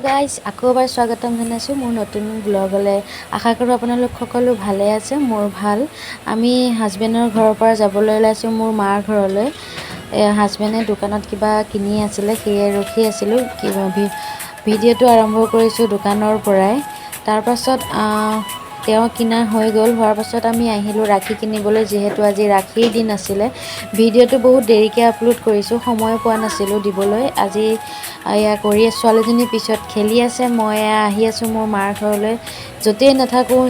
Guys আকৌ এবাৰ স্বাগতম জনাইছোঁ মোৰ নতুন ব্লগলৈ। আশা কৰোঁ আপোনালোক সকলো ভালে আছে। মোৰ ভাল। আমি হাজবেণ্ডৰ ঘৰৰ পৰা যাবলৈ ওলাইছোঁ মোৰ মাৰ ঘৰলৈ। হাজবেণ্ডে দোকানত কিবা কিনি আছিলে, সেয়ে ৰখি আছিলোঁ। ভিডিঅ'টো আৰম্ভ কৰিছোঁ দোকানৰ পৰাই। তাৰপাছত তেওঁ কিনা হৈ গ'ল। হোৱাৰ পাছত আমি আহিলোঁ ৰাখি কিনিবলৈ, যিহেতু আজি ৰাখিৰ দিন আছিলে। ভিডিঅ'টো বহুত দেৰিকৈ আপলোড কৰিছোঁ, সময় পোৱা নাছিলোঁ দিবলৈ। আজি এয়া কৰি ছোৱালীজনী পিছত খেলি আছে, মই আহি আছোঁ মোৰ মাৰ ঘৰলৈ। য'তেই নাথাকোঁ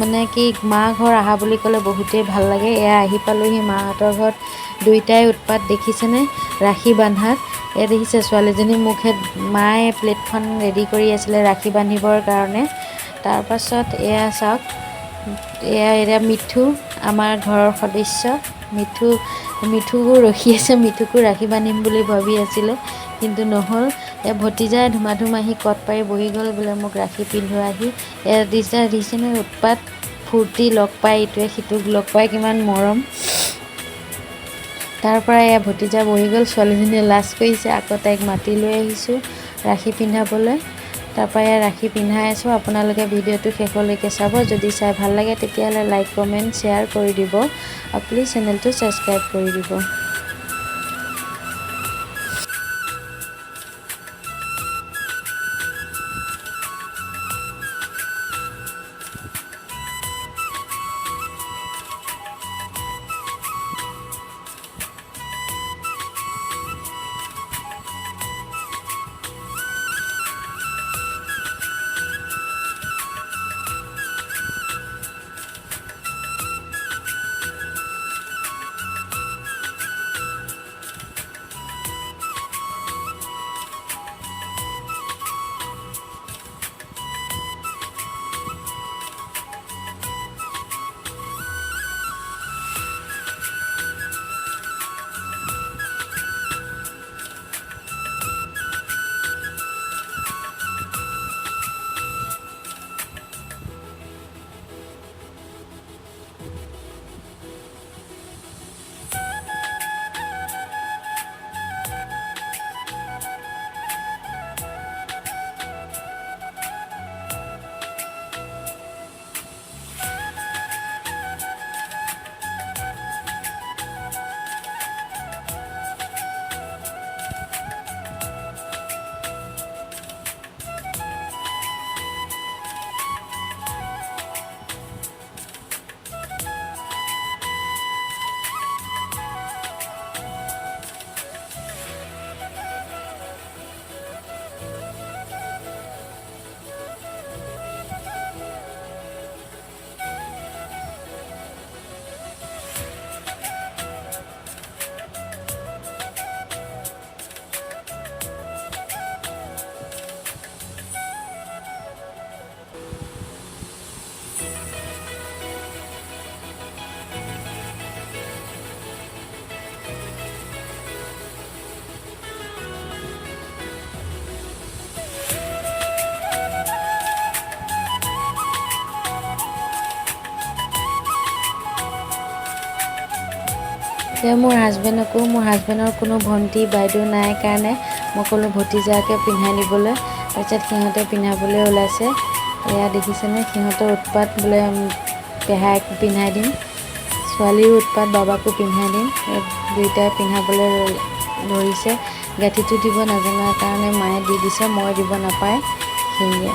মানে কি মা ঘৰ অহা বুলি ক'লে বহুতেই ভাল লাগে। এয়া আহি পালোঁহি মাহঁতৰ ঘৰত। দুইটাই উৎপাত দেখিছেনে ৰাখি বান্ধাত। এয়া দেখিছে ছোৱালীজনী মুখে মায়ে প্লেটখন ৰেডি কৰি আছিলে ৰাখি বান্ধিবৰ কাৰণে। তাৰপাছত এয়া চাওক, এয়া মিঠু আমাৰ ঘৰৰ সদস্য। মিঠুকো ৰখি আছে, মিঠুকো ৰাখি বান্ধিম বুলি ভাবি আছিলে কিন্তু নহ'ল। ভতিজাই ধুমা ধুম আহি কট পাৰি বহি গ'ল বোলে মোক ৰাখি পিন্ধোৱাহি। দিছেনে উৎপাত ফূৰ্তি, লগ পাই ইটোৱে সিটোক লগ পাই কিমান মৰম। তাৰপৰা এয়া ভতিজা বহি গ'ল, ছোৱালীজনীয়ে লাজ কৰিছে। আকৌ তাইক মাতি লৈ আহিছোঁ ৰাখি পিন্ধাবলৈ। তাৰপৰা এয়া ৰাখি পিন্ধাই আছোঁ। আপোনালোকে ভিডিঅ'টো শেষলৈকে চাব। যদি চাই ভাল লাগে তেতিয়াহ'লে লাইক কমেণ্ট শ্বেয়াৰ কৰি দিব আৰু প্লিজ চেনেলটো ছাবস্ক্ৰাইব কৰি দিব। মোৰ হাজবেণ্ডৰ কোনো ভণ্টি বাইদেউ নাই কাৰণে মই ক'লোঁ ভতিজাকে পিন্ধাই দিবলৈ। তাৰপিছত সিহঁতে পিন্ধাবলৈ ওলাইছে। এয়া দেখিছেনে সিহঁতৰ উৎপাত, বোলে পেহাইক পিন্ধাই দিম, ছোৱালীৰো উৎপাত বাবাকো পিন্ধাই দিম। দুইটাই পিন্ধাবলৈ ধৰিছে। গাঁঠিটো দিব নাজানাৰ কাৰণে মায়ে দি দিছে, মই দিব নাপায় সেয়ে।